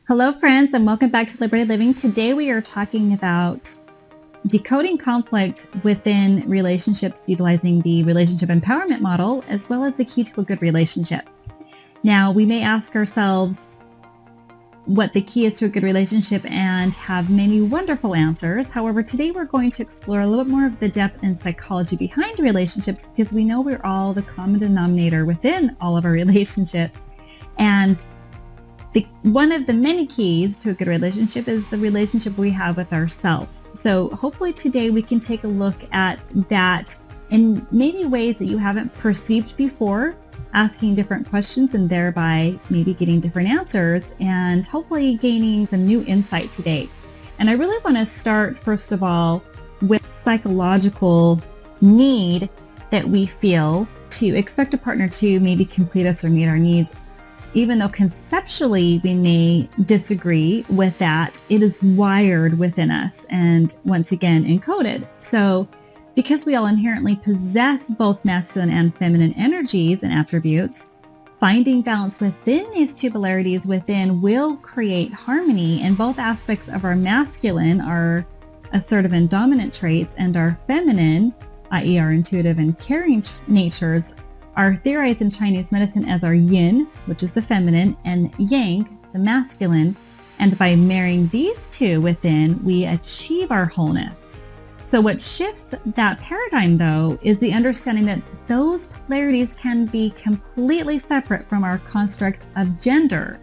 Hello, friends, and welcome back to Liberated Living. Today we are talking about decoding conflict within relationships utilizing the relationship empowerment model, as well as the key to a good relationship. Now, we may ask ourselves what the key is to a good relationship and have many wonderful answers. However, today we're going to explore a little bit more of the depth and psychology behind relationships, because we know we're all the common denominator within all of our relationships. And one of the many keys to a good relationship is the relationship we have with ourselves. So hopefully today we can take a look at that in maybe ways that you haven't perceived before, asking different questions and thereby maybe getting different answers and hopefully gaining some new insight today. And I really want to start, first of all, with psychological need that we feel to expect a partner to maybe complete us or meet our needs. Even though conceptually we may disagree with that, it is wired within us and once again encoded. So because we all inherently possess both masculine and feminine energies and attributes, finding balance within these two polarities within will create harmony in both aspects of our masculine, our assertive and dominant traits, and our feminine, i.e. our intuitive and caring natures, are theorized in Chinese medicine as our yin, which is the feminine, and yang, the masculine. And by marrying these two within, we achieve our wholeness. So what shifts that paradigm, though, is the understanding that those polarities can be completely separate from our construct of gender,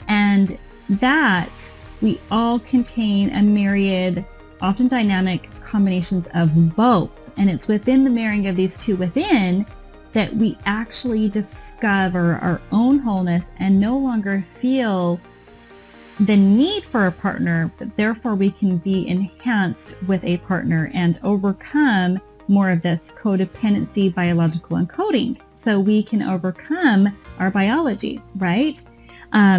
and that we all contain a myriad, often dynamic combinations of both. And it's within the marrying of these two within that we actually discover our own wholeness and no longer feel the need for a partner, but therefore we can be enhanced with a partner and overcome more of this codependency biological encoding. So we can overcome our biology, right?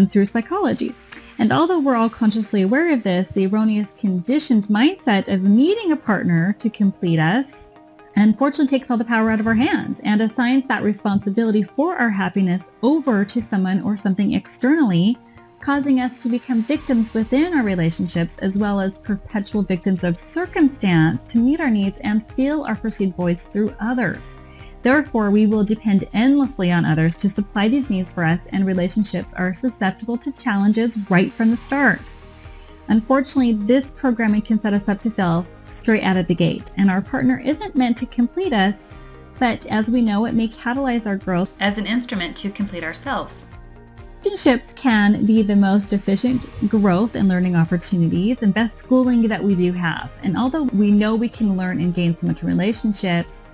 Through psychology. And although we're all consciously aware of this, the erroneous conditioned mindset of needing a partner to complete us unfortunately takes all the power out of our hands and assigns that responsibility for our happiness over to someone or something externally, causing us to become victims within our relationships, as well as perpetual victims of circumstance to meet our needs and fill our perceived voids through others. Therefore, we will depend endlessly on others to supply these needs for us, and relationships are susceptible to challenges right from the start. Unfortunately, this programming can set us up to fail straight out of the gate, and our partner isn't meant to complete us, but as we know, it may catalyze our growth as an instrument to complete ourselves. Relationships can be the most efficient growth and learning opportunities and best schooling that we do have. And although we know we can learn and gain so much in relationships,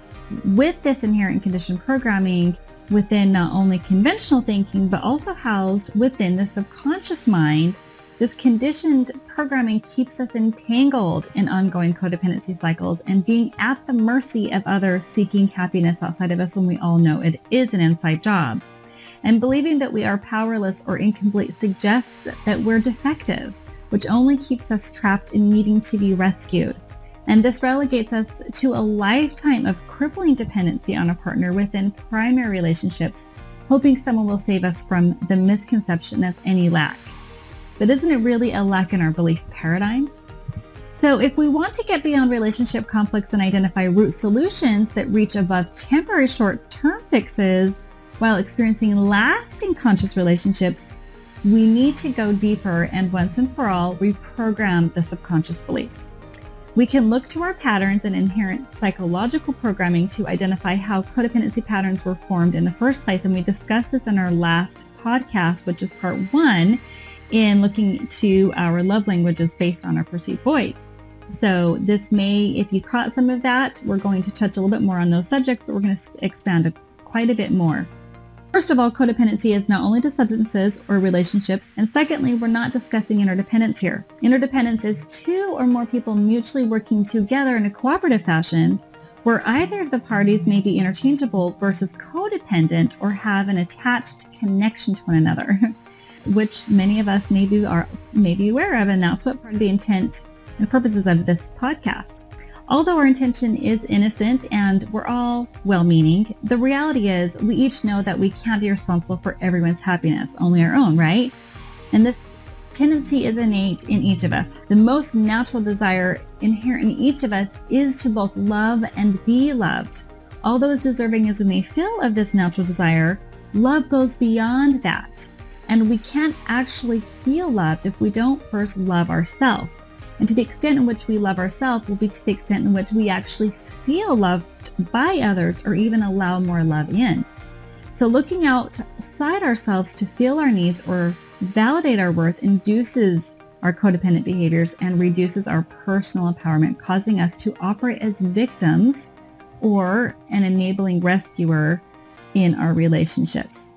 with this inherent conditioned programming within not only conventional thinking, but also housed within the subconscious mind, this conditioned programming keeps us entangled in ongoing codependency cycles and being at the mercy of others seeking happiness outside of us, when we all know it is an inside job. And believing that we are powerless or incomplete suggests that we're defective, which only keeps us trapped in needing to be rescued. And this relegates us to a lifetime of crippling dependency on a partner within primary relationships, hoping someone will save us from the misconception of any lack. But isn't it really a lack in our belief paradigms? So if we want to get beyond relationship conflicts and identify root solutions that reach above temporary short-term fixes while experiencing lasting conscious relationships, we need to go deeper and once and for all reprogram the subconscious beliefs. We can look to our patterns and inherent psychological programming to identify how codependency patterns were formed in the first place, and we discussed this in our last podcast, which is part 1, in looking to our love languages based on our perceived voids. So this may, if you caught some of that, we're going to touch a little bit more on those subjects, but we're going to expand quite a bit more. First of all, codependency is not only to substances or relationships, and secondly, we're not discussing interdependence here. Interdependence is two or more people mutually working together in a cooperative fashion, where either of the parties may be interchangeable versus codependent or have an attached connection to one another, which many of us may be aware of, and that's what part of the intent and purposes of this podcast. Although our intention is innocent and we're all well-meaning, the reality is we each know that we can't be responsible for everyone's happiness, only our own, right? And this tendency is innate in each of us. The most natural desire inherent in each of us is to both love and be loved. Although as deserving as we may feel of this natural desire, love goes beyond that. And we can't actually feel loved if we don't first love ourselves. And to the extent in which we love ourselves will be to the extent in which we actually feel loved by others or even allow more love in. So looking outside ourselves to feel our needs or validate our worth induces our codependent behaviors and reduces our personal empowerment, causing us to operate as victims or an enabling rescuer in our relationships.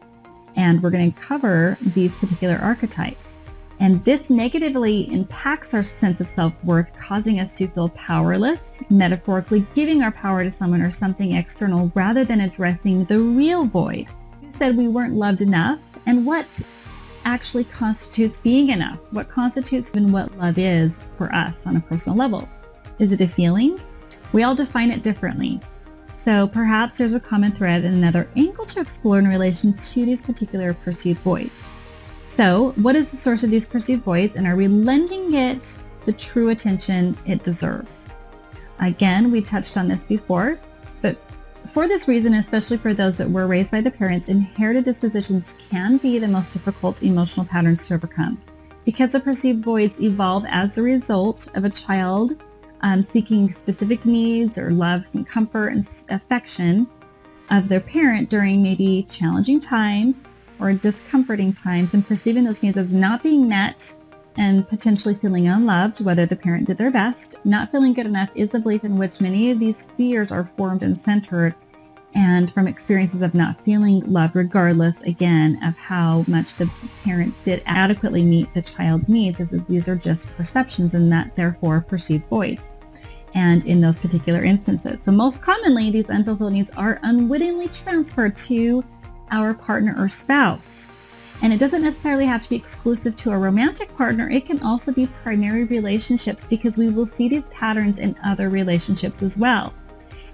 And we're going to cover these particular archetypes. And this negatively impacts our sense of self-worth, causing us to feel powerless, metaphorically giving our power to someone or something external rather than addressing the real void. You said we weren't loved enough, and what actually constitutes being enough? What constitutes and what love is for us on a personal level? Is it a feeling? We all define it differently. So perhaps there's a common thread and another angle to explore in relation to these particular perceived voids. So what is the source of these perceived voids, and are we lending it the true attention it deserves? Again, we touched on this before, but for this reason, especially for those that were raised by the parents, inherited dispositions can be the most difficult emotional patterns to overcome, because the perceived voids evolve as a result of a child seeking specific needs or love and comfort and affection of their parent during maybe challenging times or discomforting times, and perceiving those needs as not being met and potentially feeling unloved, whether the parent did their best. Not feeling good enough is a belief in which many of these fears are formed and centered, and from experiences of not feeling loved, regardless, again, of how much the parents did adequately meet the child's needs, as these are just perceptions and not therefore perceived voids. And in those particular instances. So most commonly, these unfulfilled needs are unwittingly transferred to our partner or spouse. And it doesn't necessarily have to be exclusive to a romantic partner. It can also be primary relationships, because we will see these patterns in other relationships as well.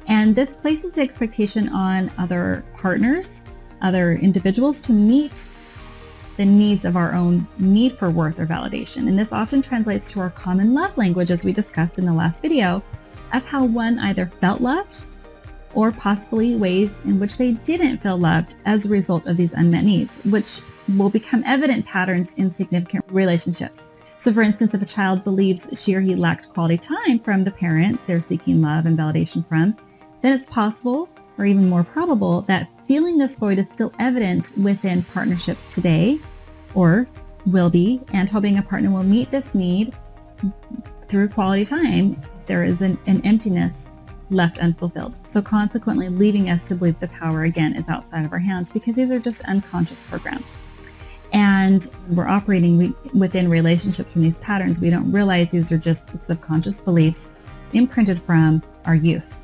And this places the expectation on other partners, other individuals, to meet the needs of our own need for worth or validation. And this often translates to our common love language, as we discussed in the last video, of how one either felt loved or possibly ways in which they didn't feel loved as a result of these unmet needs, which will become evident patterns in significant relationships. So for instance, if a child believes she or he lacked quality time from the parent they're seeking love and validation from, then it's possible, or even more probable, that feeling this void is still evident within partnerships today, or will be, and hoping a partner will meet this need through quality time. There is an emptiness left unfulfilled. So consequently, leaving us to believe the power again is outside of our hands, because these are just unconscious programs. And we're operating within relationships from these patterns. We don't realize these are just the subconscious beliefs imprinted from our youth.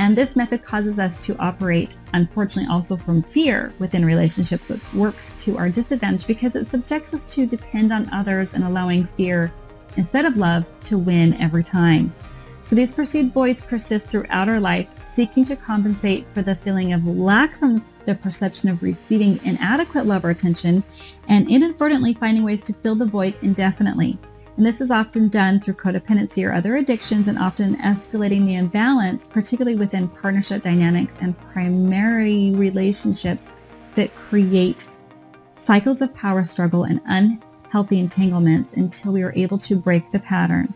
And this method causes us to operate, unfortunately, also from fear within relationships. It works to our disadvantage because it subjects us to depend on others and allowing fear instead of love to win every time. So these perceived voids persist throughout our life, seeking to compensate for the feeling of lack from the perception of receiving inadequate love or attention, and inadvertently finding ways to fill the void indefinitely. And this is often done through codependency or other addictions, and often escalating the imbalance, particularly within partnership dynamics and primary relationships that create cycles of power struggle and unhealthy entanglements until we are able to break the pattern.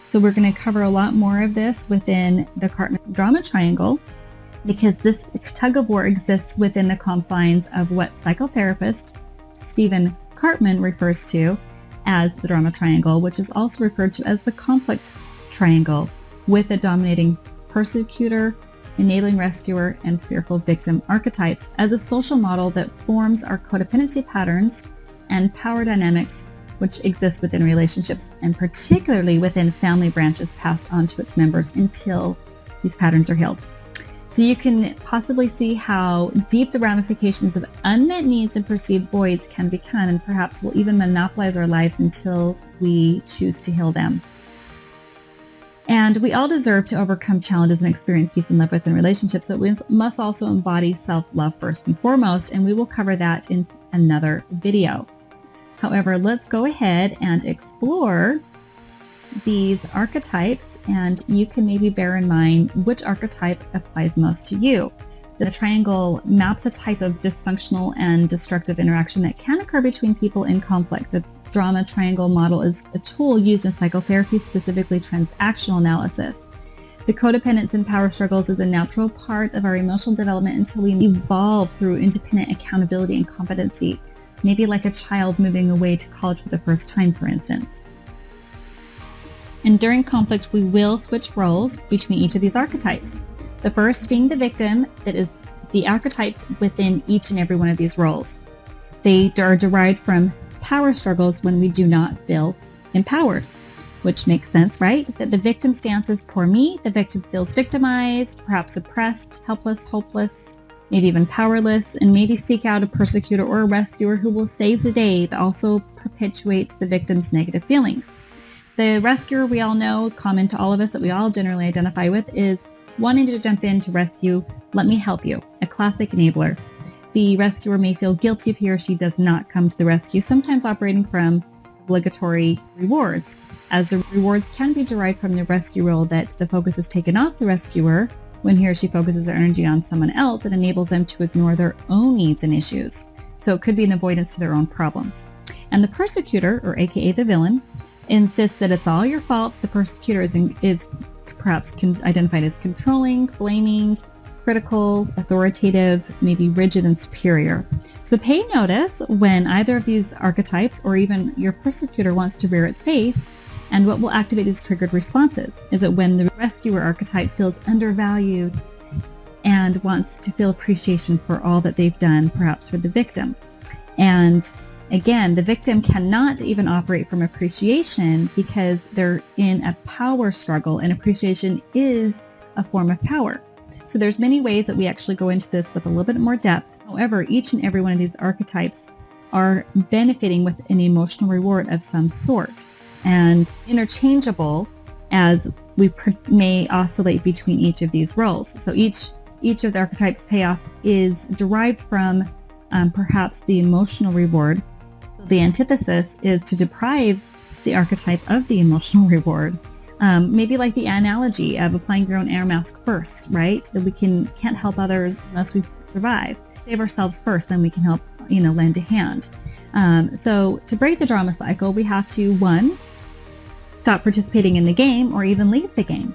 So we're going to cover a lot more of this within the Cartman drama triangle, because this tug of war exists within the confines of what psychotherapist Stephen Cartman refers to as the drama triangle, which is also referred to as the conflict triangle, with the dominating persecutor, enabling rescuer, and fearful victim archetypes as a social model that forms our codependency patterns and power dynamics which exist within relationships, and particularly within family branches passed on to its members until these patterns are healed. So you can possibly see how deep the ramifications of unmet needs and perceived voids can become, and perhaps will even monopolize our lives until we choose to heal them. And we all deserve to overcome challenges and experience peace and love within relationships, but we must also embody self-love first and foremost, and we will cover that in another video. However, let's go ahead and explore these archetypes, and you can maybe bear in mind which archetype applies most to you. The triangle maps a type of dysfunctional and destructive interaction that can occur between people in conflict. The drama triangle model is a tool used in psychotherapy, specifically transactional analysis. The codependence and power struggles is a natural part of our emotional development until we evolve through independent accountability and competency, maybe like a child moving away to college for the first time, for instance. And during conflict, we will switch roles between each of these archetypes. The first being the victim, that is the archetype within each and every one of these roles. They are derived from power struggles when we do not feel empowered, which makes sense, right? That the victim stance is poor me, the victim feels victimized, perhaps oppressed, helpless, hopeless, maybe even powerless, and maybe seek out a persecutor or a rescuer who will save the day, but also perpetuates the victim's negative feelings. The rescuer, we all know, common to all of us that we all generally identify with, is wanting to jump in to rescue, let me help you, a classic enabler. The rescuer may feel guilty if he or she does not come to the rescue, sometimes operating from obligatory rewards, as the rewards can be derived from the rescue role that the focus is taken off the rescuer. When he or she focuses their energy on someone else, it enables them to ignore their own needs and issues. So it could be an avoidance to their own problems. And the persecutor, or aka the villain, insists that it's all your fault. The persecutor is perhaps identified as controlling, blaming, critical, authoritative, maybe rigid and superior. So pay notice when either of these archetypes or even your persecutor wants to rear its face, and what will activate these triggered responses. Is it when the rescuer archetype feels undervalued and wants to feel appreciation for all that they've done, perhaps for the victim? And again, the victim cannot even operate from appreciation because they're in a power struggle, and appreciation is a form of power. So there's many ways that we actually go into this with a little bit more depth. However, each and every one of these archetypes are benefiting with an emotional reward of some sort, and interchangeable as we may oscillate between each of these roles. So each of the archetypes' payoff is derived from perhaps the emotional reward. So the antithesis is to deprive the archetype of the emotional reward. Maybe like the analogy of applying your own air mask first, right? That we can't help others unless we survive. Save ourselves first, then we can help, lend a hand. So to break the drama cycle, we have to, 1, stop participating in the game or even leave the game.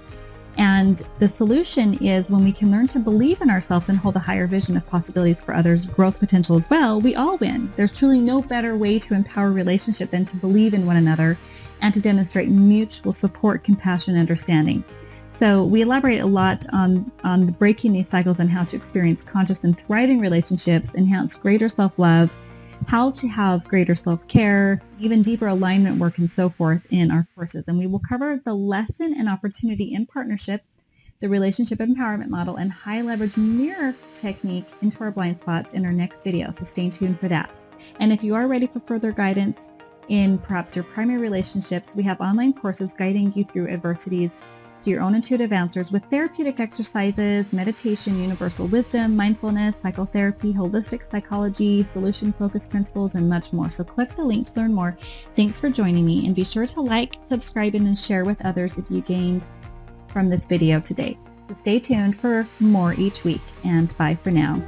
And the solution is when we can learn to believe in ourselves and hold a higher vision of possibilities for others' growth potential as well, we all win. There's truly no better way to empower a relationship than to believe in one another and to demonstrate mutual support, compassion, and understanding. So we elaborate a lot on breaking these cycles and how to experience conscious and thriving relationships, enhance greater self-love, how to have greater self-care, even deeper alignment work, and so forth in our courses. And we will cover the lesson and opportunity in partnership, the relationship empowerment model, and high leverage mirror technique into our blind spots in our next video. So stay tuned for that. And if you are ready for further guidance in perhaps your primary relationships, we have online courses guiding you through adversities to your own intuitive answers with therapeutic exercises, meditation, universal wisdom, mindfulness, psychotherapy, holistic psychology, solution-focused principles, and much more. So click the link to learn more. Thanks for joining me, and be sure to like, subscribe, and share with others if you gained from this video today. So stay tuned for more each week, and bye for now.